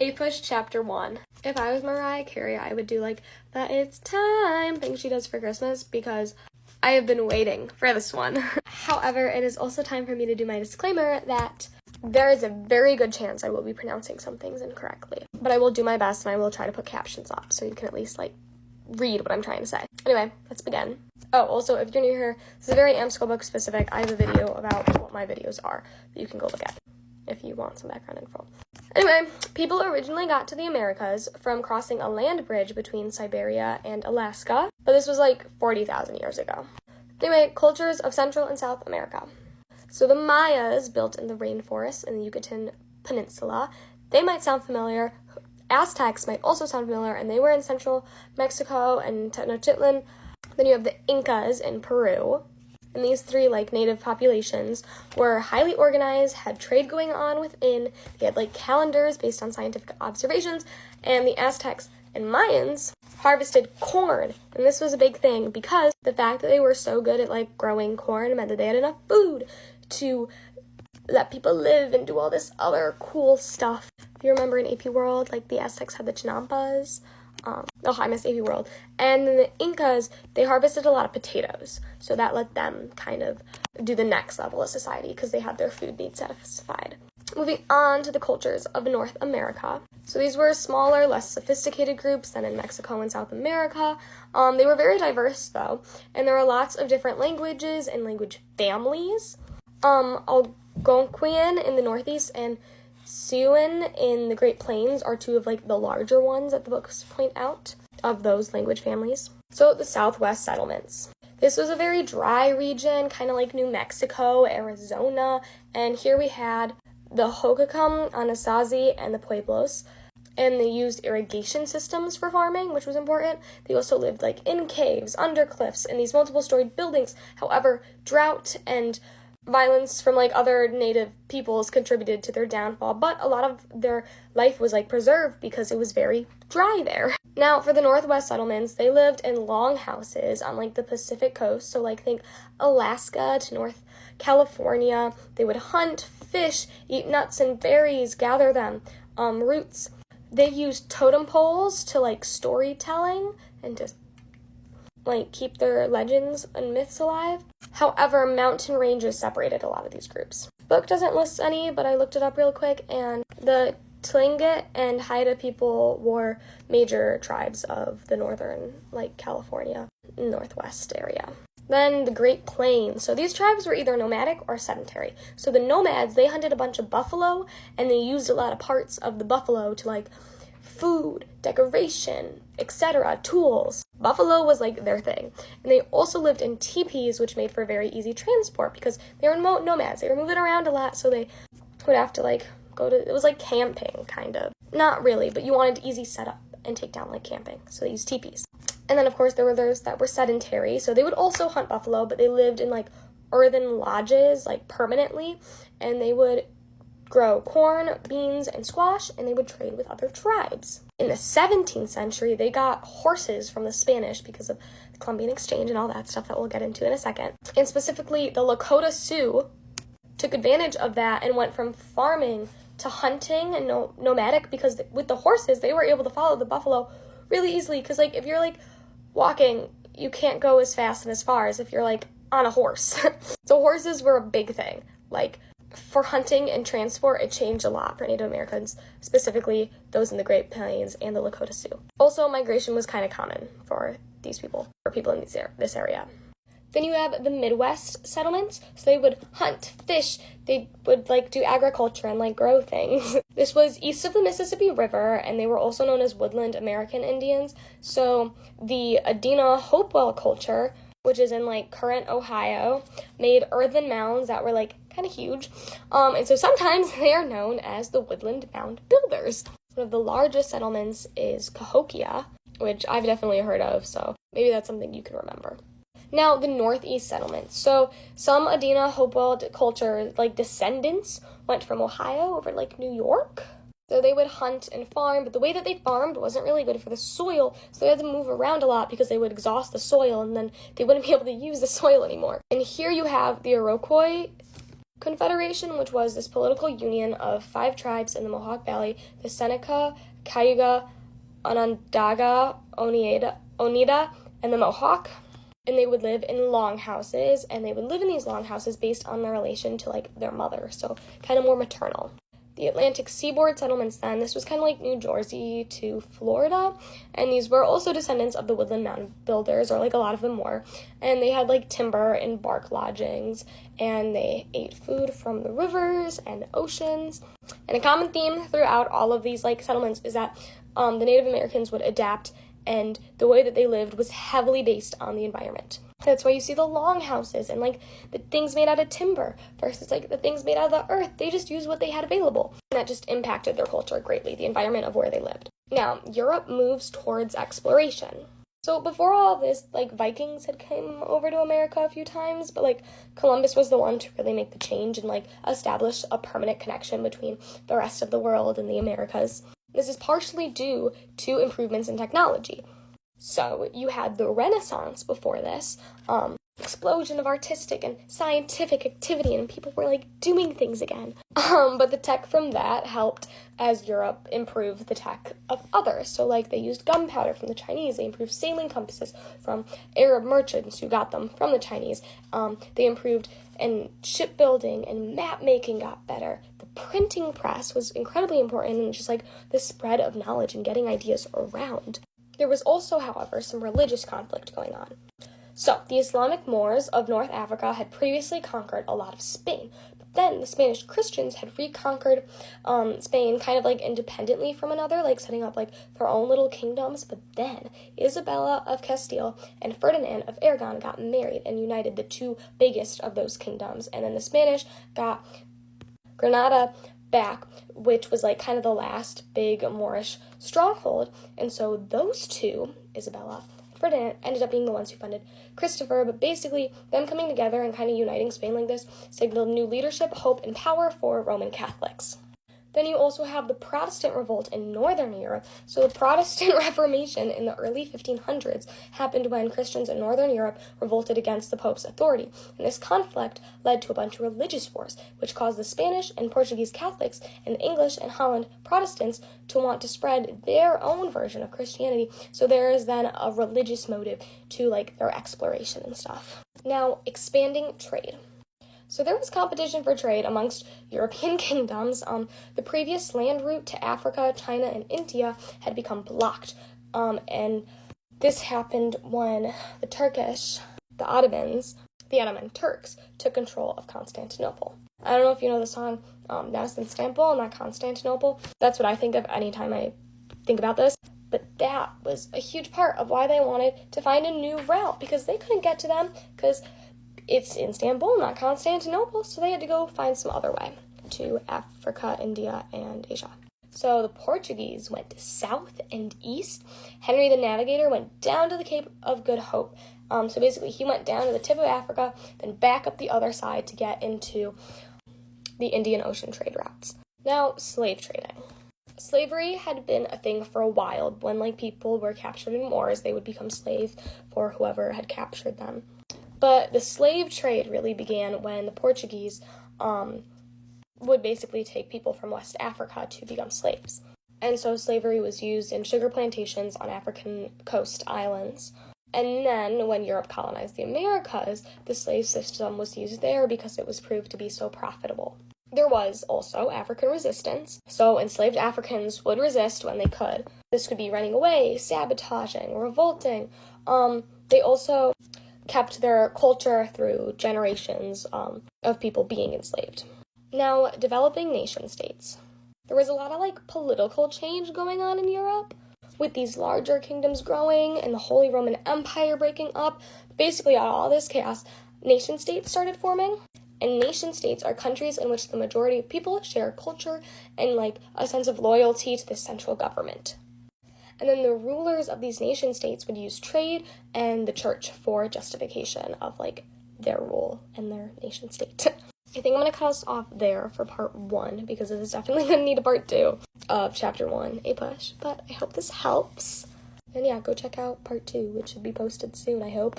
APUSH Chapter 1. If I was Mariah Carey, I would do like the "It's Time" thing she does for Christmas because I have been waiting for this one. However, it is also time for me to do my disclaimer that there is a very good chance I will be pronouncing some things incorrectly. But I will do my best and I will try to put captions up so you can at least read what I'm trying to say. Anyway, let's begin. Oh, also, if you're new here, this is a very AMSCO book specific. I have a video about what my videos are that you can go look at if you want some background info. Anyway, people originally got to the Americas from crossing a land bridge between Siberia and Alaska, but this was 40,000 years ago. Anyway, cultures of Central and South America. So the Mayas built in the rainforests in the Yucatan Peninsula. They might sound familiar. Aztecs might also sound familiar, and they were in central Mexico and Tenochtitlan. Then you have the Incas in Peru. And these three native populations were highly organized, had trade going on within. They had calendars based on scientific observations. And the Aztecs and Mayans harvested corn. And this was a big thing because the fact that they were so good at growing corn meant that they had enough food to let people live and do all this other cool stuff. If you remember in AP World, the Aztecs had the chinampas. I missed AP World. And then the Incas, they harvested a lot of potatoes. So that let them kind of do the next level of society because they had their food needs satisfied. Moving on to the cultures of North America. So these were smaller, less sophisticated groups than in Mexico and South America. They were very diverse, though. And there were lots of different languages and language families. Algonquian in the Northeast and Siouan in the Great Plains are two of the larger ones that the books point out of those language families. So the Southwest settlements. This was a very dry region, kind of like New Mexico, Arizona, and here we had the Hohokam, Anasazi, and the Pueblos, and they used irrigation systems for farming, which was important. They also lived in caves, under cliffs, in these multiple-storied buildings. However, drought and violence from other native peoples contributed to their downfall, but a lot of their life was preserved because it was very dry there. Now, for the Northwest settlements, they lived in long houses on the Pacific coast, so think Alaska to North California. They would hunt, fish, eat nuts and berries, gather them, roots. They used totem poles to storytelling and to keep their legends and myths alive. However, mountain ranges separated a lot of these groups. Book doesn't list any, but I looked it up real quick, and the Tlingit and Haida people were major tribes of the northern, California, northwest area. Then the Great Plains. So these tribes were either nomadic or sedentary. So the nomads, they hunted a bunch of buffalo, and they used a lot of parts of the buffalo to food, decoration, etc., tools. Buffalo was their thing. And they also lived in teepees, which made for very easy transport because they were nomads. They were moving around a lot, so they would have to go to, it was camping, kind of. Not really, but you wanted easy setup and take down camping, so they used teepees. And then, of course, there were those that were sedentary, so they would also hunt buffalo, but they lived in earthen lodges, permanently, and they would grow corn, beans, and squash, and they would trade with other tribes. In the 17th century, they got horses from the Spanish because of the Columbian Exchange and all that stuff that we'll get into in a second. And specifically, the Lakota Sioux took advantage of that and went from farming to hunting and nomadic because with the horses, they were able to follow the buffalo really easily because, if you're, walking, you can't go as fast and as far as if you're, on a horse. So horses were a big thing. For hunting and transport, it changed a lot for Native Americans, specifically those in the Great Plains and the Lakota Sioux. Also, migration was kind of common for these people, for people in this area. Then you have the Midwest settlements. So they would hunt, fish, they would do agriculture and grow things. This was east of the Mississippi River, and they were also known as woodland American Indians. So the Adena Hopewell culture, which is in current Ohio, made earthen mounds that were kind of huge. And so sometimes they are known as the Woodland Mound Builders. One of the largest settlements is Cahokia, which I've definitely heard of, so maybe that's something you can remember. Now, the Northeast settlements. So some Adena Hopewell culture, descendants, went from Ohio over New York. So they would hunt and farm, but the way that they farmed wasn't really good for the soil, so they had to move around a lot because they would exhaust the soil, and then they wouldn't be able to use the soil anymore. And here you have the Iroquois Confederation, which was this political union of 5 tribes in the Mohawk Valley, the Seneca, Cayuga, Onondaga, Oneida, and the Mohawk. And they would live in longhouses, and they would live in these longhouses based on their relation to, like, their mother, so kind of more maternal. The Atlantic seaboard settlements then, this was kind of like New Jersey to Florida, and these were also descendants of the woodland mound builders, or like a lot of them were, and they had like timber and bark lodgings, and they ate food from the rivers and oceans. And a common theme throughout all of these like settlements is that the Native Americans would adapt, and the way that they lived was heavily based on the environment. That's why you see the longhouses and like the things made out of timber versus like the things made out of the earth. They just used what they had available. And that just impacted their culture greatly, the environment of where they lived. Now, Europe moves towards exploration. So before all of this, like Vikings had come over to America a few times, but like Columbus was the one to really make the change and like establish a permanent connection between the rest of the world and the Americas. This is partially due to improvements in technology. So you had the Renaissance before this, explosion of artistic and scientific activity, and people were like doing things again. But the tech from that helped as Europe improved the tech of others. So like they used gunpowder from the Chinese, they improved sailing compasses from Arab merchants who got them from the Chinese. They improved and shipbuilding and map making got better. The printing press was incredibly important in just like the spread of knowledge and getting ideas around. There was also, however, some religious conflict going on. So, the Islamic Moors of North Africa had previously conquered a lot of Spain, but then the Spanish Christians had reconquered Spain kind of like independently from another, like setting up like their own little kingdoms. But then Isabella of Castile and Ferdinand of Aragon got married and united the 2 biggest of those kingdoms, and then the Spanish got Granada back, which was like kind of the last big Moorish stronghold. And so those 2, Isabella and Ferdinand, ended up being the ones who funded Christopher, but basically them coming together and kind of uniting Spain like this signaled new leadership, hope, and power for Roman Catholics. Then you also have the Protestant revolt in Northern Europe. So the Protestant Reformation in the early 1500s happened when Christians in Northern Europe revolted against the Pope's authority. And this conflict led to a bunch of religious wars, which caused the Spanish and Portuguese Catholics and the English and Holland Protestants to want to spread their own version of Christianity. So there is then a religious motive to like their exploration and stuff. Now, expanding trade. So there was competition for trade amongst European kingdoms. The previous land route to Africa, China, and India had become blocked. And this happened when the Ottoman Turks, took control of Constantinople. I don't know if you know the song, Now It's Istanbul, not Constantinople. That's what I think of anytime I think about this. But that was a huge part of why they wanted to find a new route, because they couldn't get to them because it's Istanbul, not Constantinople, so they had to go find some other way to Africa, India, and Asia. So the Portuguese went south and east. Henry the Navigator went down to the Cape of Good Hope. So basically he went down to the tip of Africa, then back up the other side to get into the Indian Ocean trade routes. Now, slave trading. Slavery had been a thing for a while. When like people were captured in wars, they would become slaves for whoever had captured them. But the slave trade really began when the Portuguese would basically take people from West Africa to become slaves. And so slavery was used in sugar plantations on African coast islands. And then when Europe colonized the Americas, the slave system was used there because it was proved to be so profitable. There was also African resistance, so enslaved Africans would resist when they could. This could be running away, sabotaging, revolting. They also kept their culture through generations of people being enslaved. Now, developing nation states. There was a lot of like political change going on in Europe, with these larger kingdoms growing and the Holy Roman Empire breaking up. Basically, out of all this chaos, nation states started forming. And nation states are countries in which the majority of people share culture and like a sense of loyalty to the central government. And then the rulers of these nation states would use trade and the church for justification of like their rule and their nation state. I think I'm going to cut us off there for part 1 because this is definitely going to need a part 2 of chapter 1, APUSH. But I hope this helps. And yeah, go check out part 2, which should be posted soon, I hope.